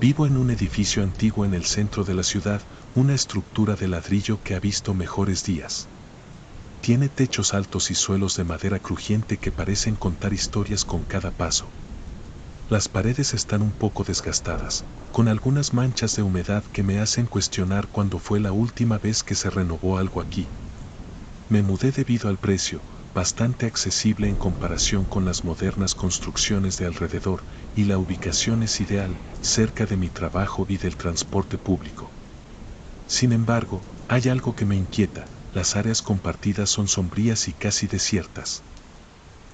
Vivo en un edificio antiguo en el centro de la ciudad, una estructura de ladrillo que ha visto mejores días. Tiene techos altos y suelos de madera crujiente que parecen contar historias con cada paso. Las paredes están un poco desgastadas, con algunas manchas de humedad que me hacen cuestionar cuándo fue la última vez que se renovó algo aquí. Me mudé debido al precio, bastante accesible en comparación con las modernas construcciones de alrededor, y la ubicación es ideal, cerca de mi trabajo y del transporte público. Sin embargo, hay algo que me inquieta: las áreas compartidas son sombrías y casi desiertas.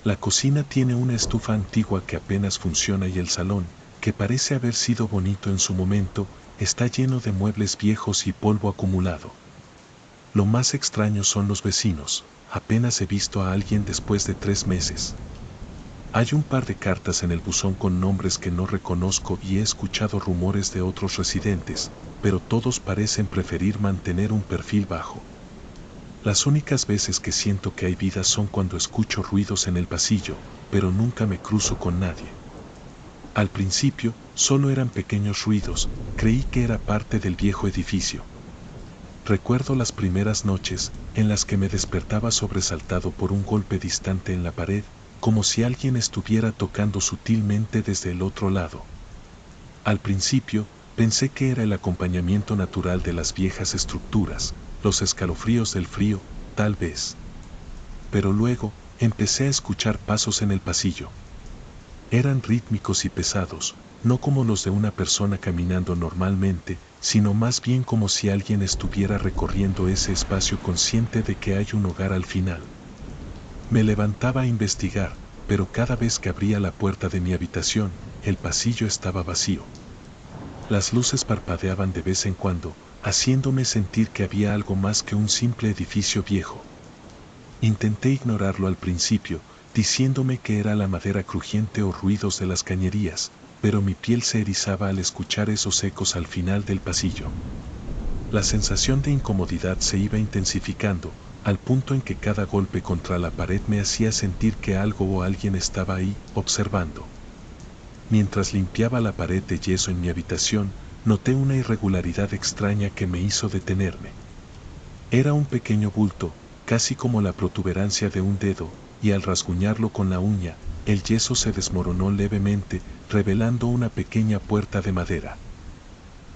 La cocina tiene una estufa antigua que apenas funciona y el salón, que parece haber sido bonito en su momento, está lleno de muebles viejos y polvo acumulado. Lo más extraño son los vecinos. Apenas he visto a alguien después de 3 meses. Hay un par de cartas en el buzón con nombres que no reconozco y he escuchado rumores de otros residentes, pero todos parecen preferir mantener un perfil bajo. Las únicas veces que siento que hay vida son cuando escucho ruidos en el pasillo, pero nunca me cruzo con nadie. Al principio, solo eran pequeños ruidos, creí que era parte del viejo edificio. Recuerdo las primeras noches, en las que me despertaba sobresaltado por un golpe distante en la pared, como si alguien estuviera tocando sutilmente desde el otro lado. Al principio, pensé que era el acompañamiento natural de las viejas estructuras, los escalofríos del frío, tal vez. Pero luego, empecé a escuchar pasos en el pasillo. Eran rítmicos y pesados, no como los de una persona caminando normalmente, sino más bien como si alguien estuviera recorriendo ese espacio consciente de que hay un hogar al final. Me levantaba a investigar, pero cada vez que abría la puerta de mi habitación, el pasillo estaba vacío. Las luces parpadeaban de vez en cuando, haciéndome sentir que había algo más que un simple edificio viejo. Intenté ignorarlo al principio, diciéndome que era la madera crujiente o ruidos de las cañerías, pero mi piel se erizaba al escuchar esos ecos al final del pasillo. La sensación de incomodidad se iba intensificando, al punto en que cada golpe contra la pared me hacía sentir que algo o alguien estaba ahí, observando. Mientras limpiaba la pared de yeso en mi habitación, noté una irregularidad extraña que me hizo detenerme. Era un pequeño bulto, casi como la protuberancia de un dedo, y al rasguñarlo con la uña, el yeso se desmoronó levemente, revelando una pequeña puerta de madera.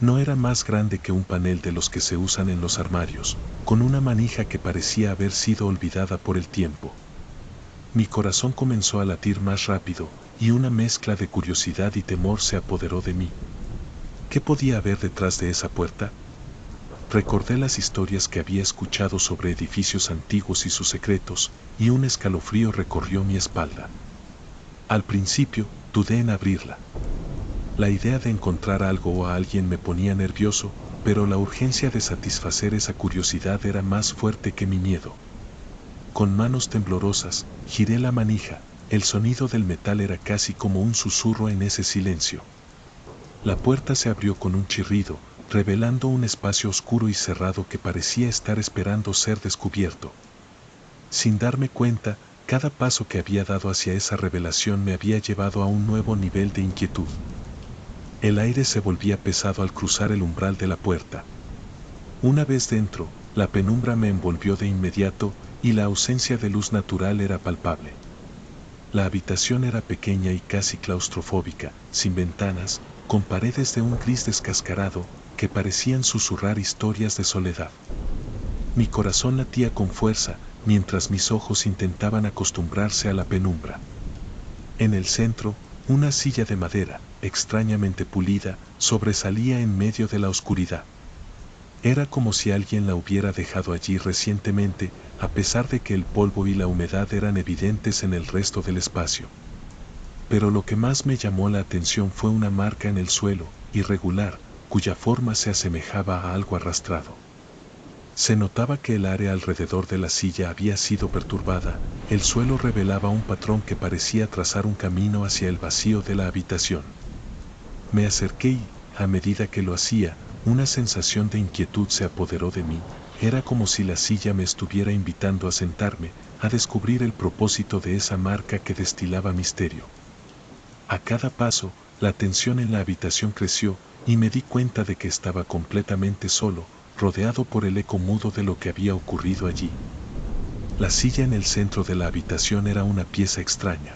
No era más grande que un panel de los que se usan en los armarios, con una manija que parecía haber sido olvidada por el tiempo. Mi corazón comenzó a latir más rápido, y una mezcla de curiosidad y temor se apoderó de mí. ¿Qué podía haber detrás de esa puerta? Recordé las historias que había escuchado sobre edificios antiguos y sus secretos, y un escalofrío recorrió mi espalda. Al principio, dudé en abrirla. La idea de encontrar algo o a alguien me ponía nervioso, pero la urgencia de satisfacer esa curiosidad era más fuerte que mi miedo. Con manos temblorosas, giré la manija. El sonido del metal era casi como un susurro en ese silencio. La puerta se abrió con un chirrido, revelando un espacio oscuro y cerrado que parecía estar esperando ser descubierto. Sin darme cuenta, cada paso que había dado hacia esa revelación me había llevado a un nuevo nivel de inquietud. El aire se volvía pesado al cruzar el umbral de la puerta. Una vez dentro, la penumbra me envolvió de inmediato, y la ausencia de luz natural era palpable. La habitación era pequeña y casi claustrofóbica, sin ventanas, con paredes de un gris descascarado, que parecían susurrar historias de soledad. Mi corazón latía con fuerza, mientras mis ojos intentaban acostumbrarse a la penumbra. En el centro, una silla de madera, extrañamente pulida, sobresalía en medio de la oscuridad. Era como si alguien la hubiera dejado allí recientemente, a pesar de que el polvo y la humedad eran evidentes en el resto del espacio. Pero lo que más me llamó la atención fue una marca en el suelo, irregular, cuya forma se asemejaba a algo arrastrado. Se notaba que el área alrededor de la silla había sido perturbada. El suelo revelaba un patrón que parecía trazar un camino hacia el vacío de la habitación. Me acerqué y, a medida que lo hacía, una sensación de inquietud se apoderó de mí. Era como si la silla me estuviera invitando a sentarme, a descubrir el propósito de esa marca que destilaba misterio. A cada paso, la tensión en la habitación creció, y me di cuenta de que estaba completamente solo, rodeado por el eco mudo de lo que había ocurrido allí. La silla en el centro de la habitación era una pieza extraña.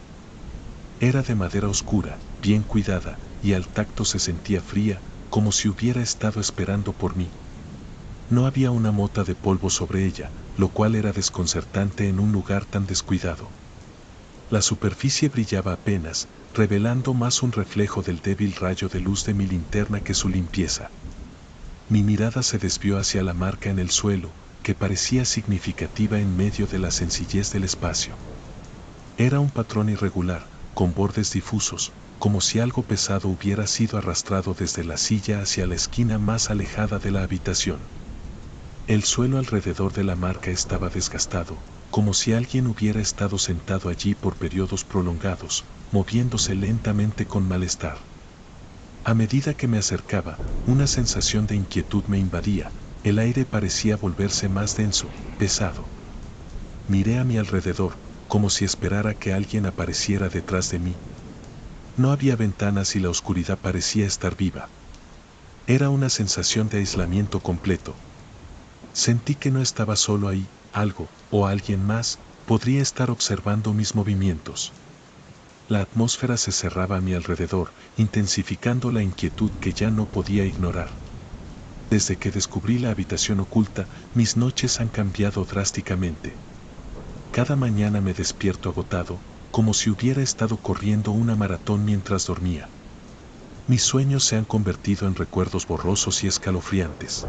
Era de madera oscura, bien cuidada, y al tacto se sentía fría, como si hubiera estado esperando por mí. No había una mota de polvo sobre ella, lo cual era desconcertante en un lugar tan descuidado. La superficie brillaba apenas, revelando más un reflejo del débil rayo de luz de mi linterna que su limpieza. Mi mirada se desvió hacia la marca en el suelo, que parecía significativa en medio de la sencillez del espacio. Era un patrón irregular, con bordes difusos, como si algo pesado hubiera sido arrastrado desde la silla hacia la esquina más alejada de la habitación. El suelo alrededor de la marca estaba desgastado, como si alguien hubiera estado sentado allí por periodos prolongados, moviéndose lentamente con malestar. A medida que me acercaba, una sensación de inquietud me invadía, el aire parecía volverse más denso, pesado. Miré a mi alrededor, como si esperara que alguien apareciera detrás de mí. No había ventanas y la oscuridad parecía estar viva. Era una sensación de aislamiento completo. Sentí que no estaba solo ahí, algo, o alguien más, podría estar observando mis movimientos. La atmósfera se cerraba a mi alrededor, intensificando la inquietud que ya no podía ignorar. Desde que descubrí la habitación oculta, mis noches han cambiado drásticamente. Cada mañana me despierto agotado, como si hubiera estado corriendo una maratón mientras dormía. Mis sueños se han convertido en recuerdos borrosos y escalofriantes.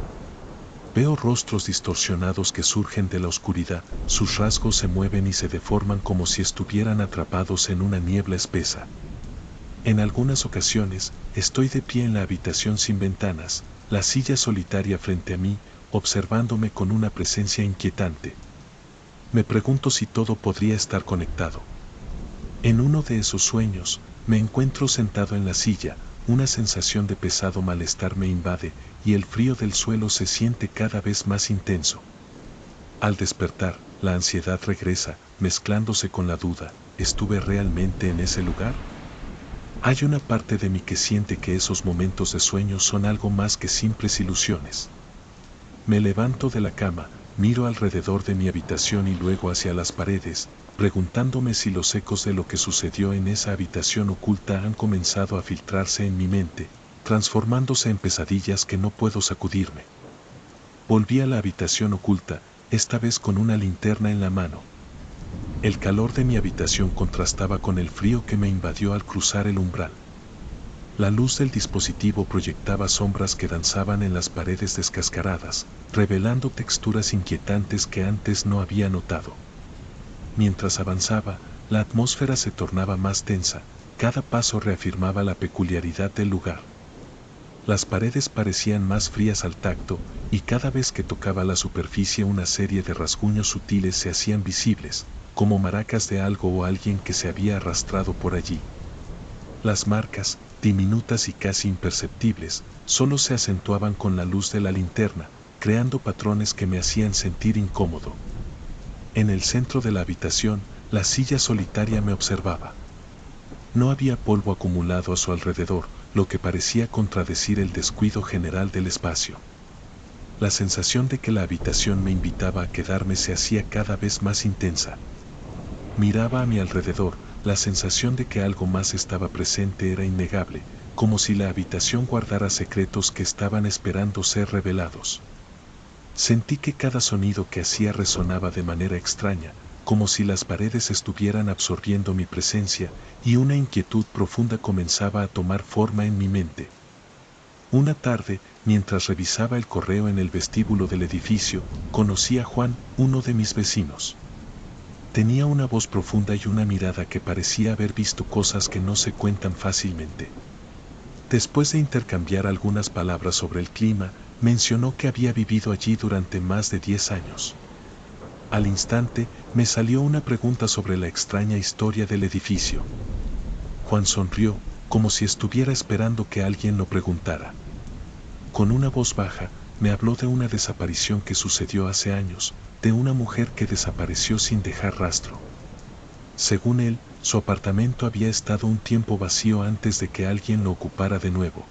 Veo rostros distorsionados que surgen de la oscuridad, sus rasgos se mueven y se deforman como si estuvieran atrapados en una niebla espesa. En algunas ocasiones, estoy de pie en la habitación sin ventanas, la silla solitaria frente a mí, observándome con una presencia inquietante. Me pregunto si todo podría estar conectado. En uno de esos sueños, me encuentro sentado en la silla, una sensación de pesado malestar me invade, y el frío del suelo se siente cada vez más intenso. Al despertar, la ansiedad regresa, mezclándose con la duda, ¿estuve realmente en ese lugar? Hay una parte de mí que siente que esos momentos de sueño son algo más que simples ilusiones. Me levanto de la cama, miro alrededor de mi habitación y luego hacia las paredes, preguntándome si los ecos de lo que sucedió en esa habitación oculta han comenzado a filtrarse en mi mente, transformándose en pesadillas que no puedo sacudirme. Volví a la habitación oculta, esta vez con una linterna en la mano. El calor de mi habitación contrastaba con el frío que me invadió al cruzar el umbral. La luz del dispositivo proyectaba sombras que danzaban en las paredes descascaradas, revelando texturas inquietantes que antes no había notado. Mientras avanzaba, la atmósfera se tornaba más tensa, cada paso reafirmaba la peculiaridad del lugar. Las paredes parecían más frías al tacto, y cada vez que tocaba la superficie una serie de rasguños sutiles se hacían visibles, como maracas de algo o alguien que se había arrastrado por allí. Las marcas, diminutas y casi imperceptibles, solo se acentuaban con la luz de la linterna, creando patrones que me hacían sentir incómodo. En el centro de la habitación, la silla solitaria me observaba. No había polvo acumulado a su alrededor, lo que parecía contradecir el descuido general del espacio. La sensación de que la habitación me invitaba a quedarme se hacía cada vez más intensa. Miraba a mi alrededor, la sensación de que algo más estaba presente era innegable, como si la habitación guardara secretos que estaban esperando ser revelados. Sentí que cada sonido que hacía resonaba de manera extraña, como si las paredes estuvieran absorbiendo mi presencia, y una inquietud profunda comenzaba a tomar forma en mi mente. Una tarde, mientras revisaba el correo en el vestíbulo del edificio, conocí a Juan, uno de mis vecinos. Tenía una voz profunda y una mirada que parecía haber visto cosas que no se cuentan fácilmente. Después de intercambiar algunas palabras sobre el clima, mencionó que había vivido allí durante más de 10 años. Al instante, me salió una pregunta sobre la extraña historia del edificio. Juan sonrió, como si estuviera esperando que alguien lo preguntara. Con una voz baja, me habló de una desaparición que sucedió hace años, de una mujer que desapareció sin dejar rastro. Según él, su apartamento había estado un tiempo vacío antes de que alguien lo ocupara de nuevo.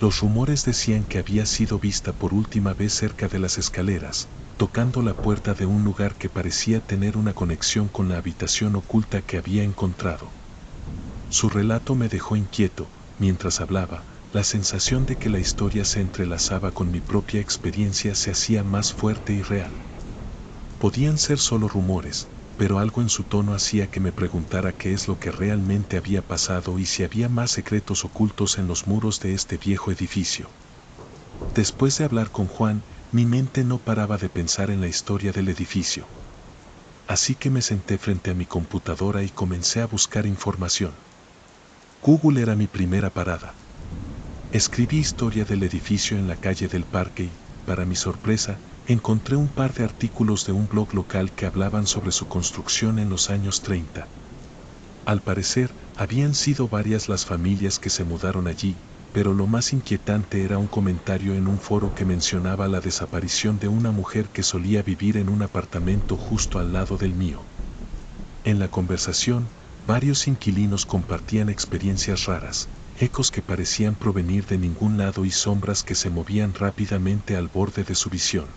Los rumores decían que había sido vista por última vez cerca de las escaleras, tocando la puerta de un lugar que parecía tener una conexión con la habitación oculta que había encontrado. Su relato me dejó inquieto. Mientras hablaba, la sensación de que la historia se entrelazaba con mi propia experiencia se hacía más fuerte y real. Podían ser solo rumores, pero algo en su tono hacía que me preguntara qué es lo que realmente había pasado y si había más secretos ocultos en los muros de este viejo edificio. Después de hablar con Juan, mi mente no paraba de pensar en la historia del edificio. Así que me senté frente a mi computadora y comencé a buscar información. Google era mi primera parada. Escribí historia del edificio en la calle del Parque y, para mi sorpresa, encontré un par de artículos de un blog local que hablaban sobre su construcción en los años 30. Al parecer, habían sido varias las familias que se mudaron allí, pero lo más inquietante era un comentario en un foro que mencionaba la desaparición de una mujer que solía vivir en un apartamento justo al lado del mío. En la conversación, varios inquilinos compartían experiencias raras, ecos que parecían provenir de ningún lado y sombras que se movían rápidamente al borde de su visión.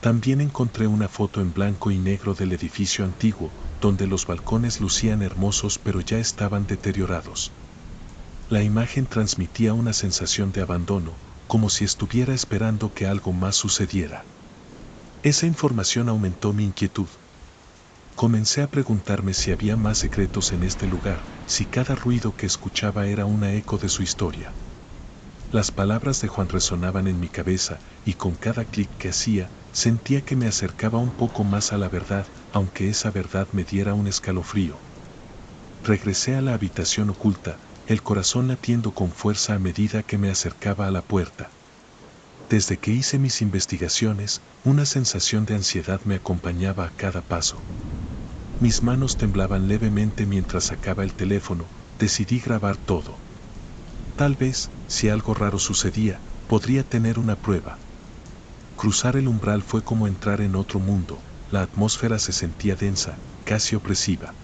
También encontré una foto en blanco y negro del edificio antiguo, donde los balcones lucían hermosos pero ya estaban deteriorados. La imagen transmitía una sensación de abandono, como si estuviera esperando que algo más sucediera. Esa información aumentó mi inquietud. Comencé a preguntarme si había más secretos en este lugar, si cada ruido que escuchaba era un eco de su historia. Las palabras de Juan resonaban en mi cabeza, y con cada clic que hacía, sentía que me acercaba un poco más a la verdad, aunque esa verdad me diera un escalofrío. Regresé a la habitación oculta, el corazón latiendo con fuerza a medida que me acercaba a la puerta. Desde que hice mis investigaciones, una sensación de ansiedad me acompañaba a cada paso. Mis manos temblaban levemente mientras sacaba el teléfono. Decidí grabar todo. Tal vez, si algo raro sucedía, podría tener una prueba. Cruzar el umbral fue como entrar en otro mundo. La atmósfera se sentía densa, casi opresiva.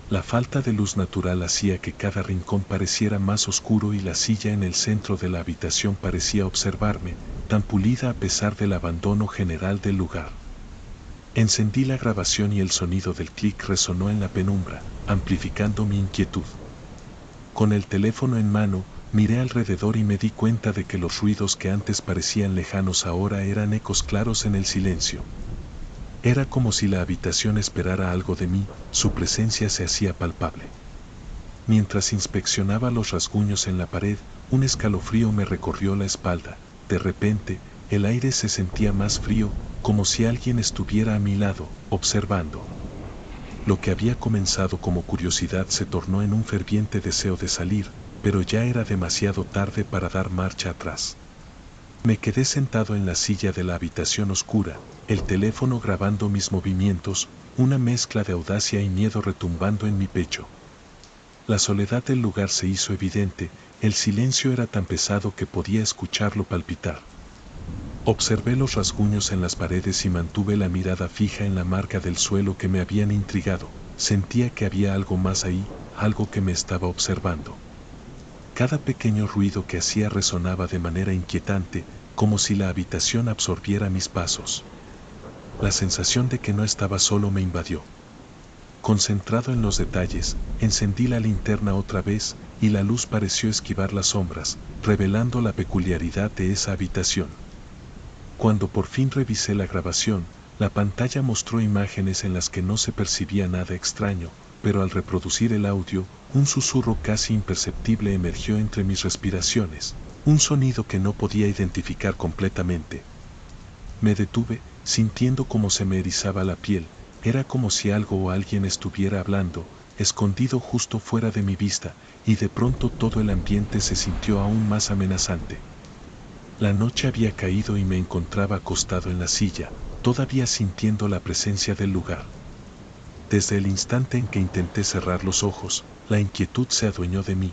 La falta de luz natural hacía que cada rincón pareciera más oscuro y la silla en el centro de la habitación parecía observarme, tan pulida a pesar del abandono general del lugar. Encendí la grabación y el sonido del clic resonó en la penumbra, amplificando mi inquietud. Con el teléfono en mano, miré alrededor y me di cuenta de que los ruidos que antes parecían lejanos ahora eran ecos claros en el silencio. Era como si la habitación esperara algo de mí, su presencia se hacía palpable. Mientras inspeccionaba los rasguños en la pared, un escalofrío me recorrió la espalda. De repente, el aire se sentía más frío, como si alguien estuviera a mi lado, observando. Lo que había comenzado como curiosidad se tornó en un ferviente deseo de salir, pero ya era demasiado tarde para dar marcha atrás. Me quedé sentado en la silla de la habitación oscura, el teléfono grabando mis movimientos, una mezcla de audacia y miedo retumbando en mi pecho. La soledad del lugar se hizo evidente, el silencio era tan pesado que podía escucharlo palpitar. Observé los rasguños en las paredes y mantuve la mirada fija en la marca del suelo que me habían intrigado. Sentía que había algo más ahí, algo que me estaba observando. Cada pequeño ruido que hacía resonaba de manera inquietante, como si la habitación absorbiera mis pasos. La sensación de que no estaba solo me invadió. Concentrado en los detalles, encendí la linterna otra vez, y la luz pareció esquivar las sombras, revelando la peculiaridad de esa habitación. Cuando por fin revisé la grabación, la pantalla mostró imágenes en las que no se percibía nada extraño, pero al reproducir el audio, un susurro casi imperceptible emergió entre mis respiraciones, un sonido que no podía identificar completamente. Me detuve, sintiendo cómo se me erizaba la piel. Era como si algo o alguien estuviera hablando, escondido justo fuera de mi vista, y de pronto todo el ambiente se sintió aún más amenazante. La noche había caído y me encontraba acostado en la silla, todavía sintiendo la presencia del lugar. Desde el instante en que intenté cerrar los ojos, la inquietud se adueñó de mí.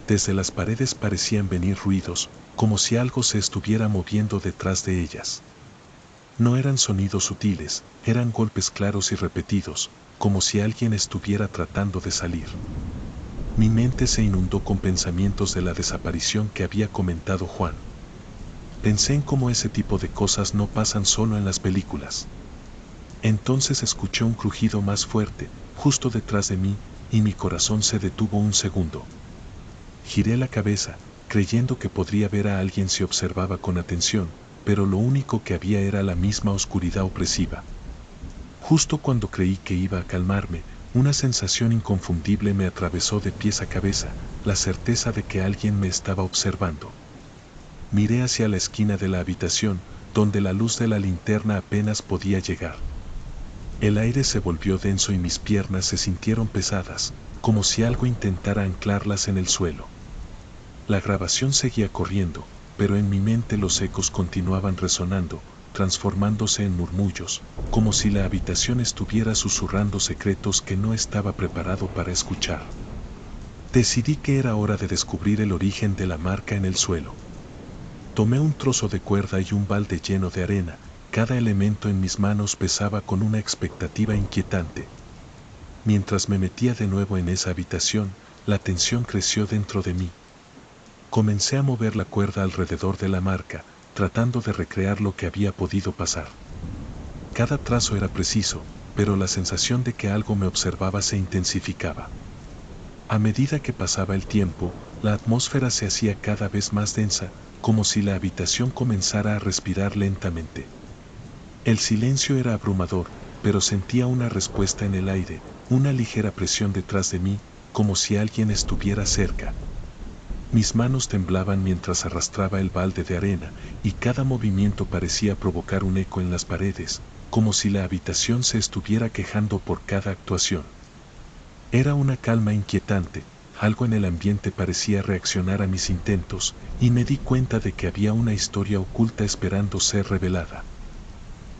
Desde las paredes parecían venir ruidos, como si algo se estuviera moviendo detrás de ellas. No eran sonidos sutiles, eran golpes claros y repetidos, como si alguien estuviera tratando de salir. Mi mente se inundó con pensamientos de la desaparición que había comentado Juan. Pensé en cómo ese tipo de cosas no pasan solo en las películas. Entonces escuché un crujido más fuerte, justo detrás de mí, y mi corazón se detuvo un segundo. Giré la cabeza, creyendo que podría ver a alguien si observaba con atención, pero lo único que había era la misma oscuridad opresiva. Justo cuando creí que iba a calmarme, una sensación inconfundible me atravesó de pies a cabeza, la certeza de que alguien me estaba observando. Miré hacia la esquina de la habitación, donde la luz de la linterna apenas podía llegar. El aire se volvió denso y mis piernas se sintieron pesadas, como si algo intentara anclarlas en el suelo. La grabación seguía corriendo, pero en mi mente los ecos continuaban resonando, transformándose en murmullos, como si la habitación estuviera susurrando secretos que no estaba preparado para escuchar. Decidí que era hora de descubrir el origen de la marca en el suelo. Tomé un trozo de cuerda y un balde lleno de arena. Cada elemento en mis manos pesaba con una expectativa inquietante. Mientras me metía de nuevo en esa habitación, la tensión creció dentro de mí. Comencé a mover la cuerda alrededor de la marca, tratando de recrear lo que había podido pasar. Cada trazo era preciso, pero la sensación de que algo me observaba se intensificaba. A medida que pasaba el tiempo, la atmósfera se hacía cada vez más densa, como si la habitación comenzara a respirar lentamente. El silencio era abrumador, pero sentía una respuesta en el aire, una ligera presión detrás de mí, como si alguien estuviera cerca. Mis manos temblaban mientras arrastraba el balde de arena, y cada movimiento parecía provocar un eco en las paredes, como si la habitación se estuviera quejando por cada actuación. Era una calma inquietante, algo en el ambiente parecía reaccionar a mis intentos, y me di cuenta de que había una historia oculta esperando ser revelada.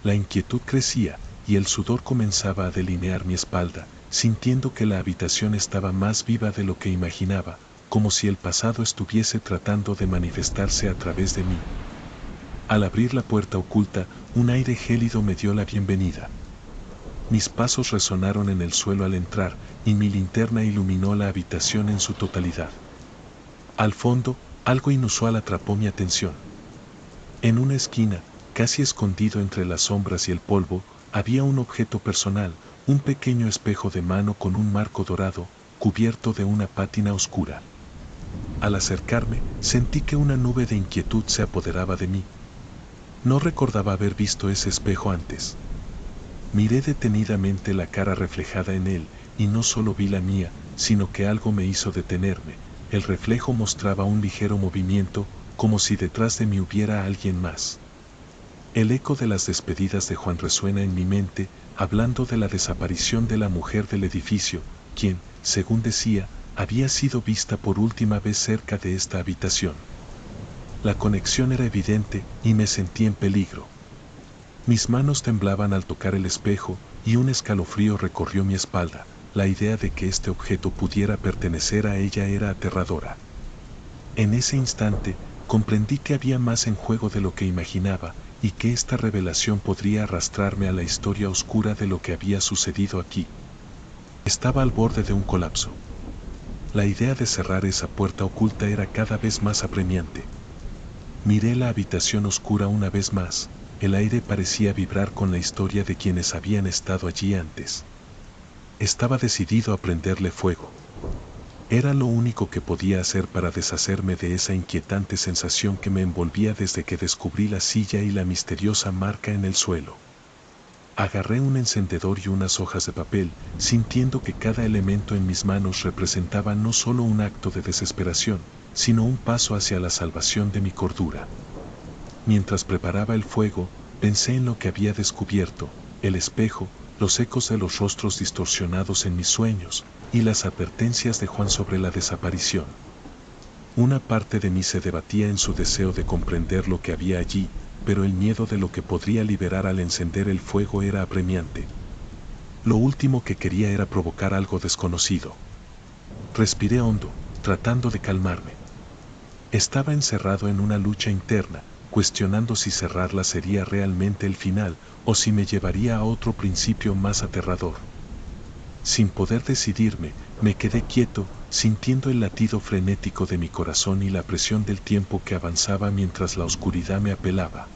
La inquietud crecía, y el sudor comenzaba a delinear mi espalda, sintiendo que la habitación estaba más viva de lo que imaginaba, como si el pasado estuviese tratando de manifestarse a través de mí. Al abrir la puerta oculta, un aire gélido me dio la bienvenida. Mis pasos resonaron en el suelo al entrar, y mi linterna iluminó la habitación en su totalidad. Al fondo, algo inusual atrapó mi atención. En una esquina, casi escondido entre las sombras y el polvo, había un objeto personal, un pequeño espejo de mano con un marco dorado, cubierto de una pátina oscura. Al acercarme, sentí que una nube de inquietud se apoderaba de mí. No recordaba haber visto ese espejo antes. Miré detenidamente la cara reflejada en él, y no solo vi la mía, sino que algo me hizo detenerme. El reflejo mostraba un ligero movimiento, como si detrás de mí hubiera alguien más. El eco de las despedidas de Juan resuena en mi mente, hablando de la desaparición de la mujer del edificio, quien, según decía, había sido vista por última vez cerca de esta habitación. La conexión era evidente y me sentí en peligro. Mis manos temblaban al tocar el espejo y un escalofrío recorrió mi espalda. La idea de que este objeto pudiera pertenecer a ella era aterradora. En ese instante, comprendí que había más en juego de lo que imaginaba y que esta revelación podría arrastrarme a la historia oscura de lo que había sucedido aquí. Estaba al borde de un colapso. La idea de cerrar esa puerta oculta era cada vez más apremiante. Miré la habitación oscura una vez más. El aire parecía vibrar con la historia de quienes habían estado allí antes. Estaba decidido a prenderle fuego. Era lo único que podía hacer para deshacerme de esa inquietante sensación que me envolvía desde que descubrí la silla y la misteriosa marca en el suelo. Agarré un encendedor y unas hojas de papel, sintiendo que cada elemento en mis manos representaba no solo un acto de desesperación, sino un paso hacia la salvación de mi cordura. Mientras preparaba el fuego, pensé en lo que había descubierto, el espejo, los ecos de los rostros distorsionados en mis sueños, y las advertencias de Juan sobre la desaparición. Una parte de mí se debatía en su deseo de comprender lo que había allí, pero el miedo de lo que podría liberar al encender el fuego era apremiante. Lo último que quería era provocar algo desconocido. Respiré hondo, tratando de calmarme. Estaba encerrado en una lucha interna, cuestionando si cerrarla sería realmente el final, o si me llevaría a otro principio más aterrador. Sin poder decidirme, me quedé quieto, sintiendo el latido frenético de mi corazón y la presión del tiempo que avanzaba mientras la oscuridad me apelaba.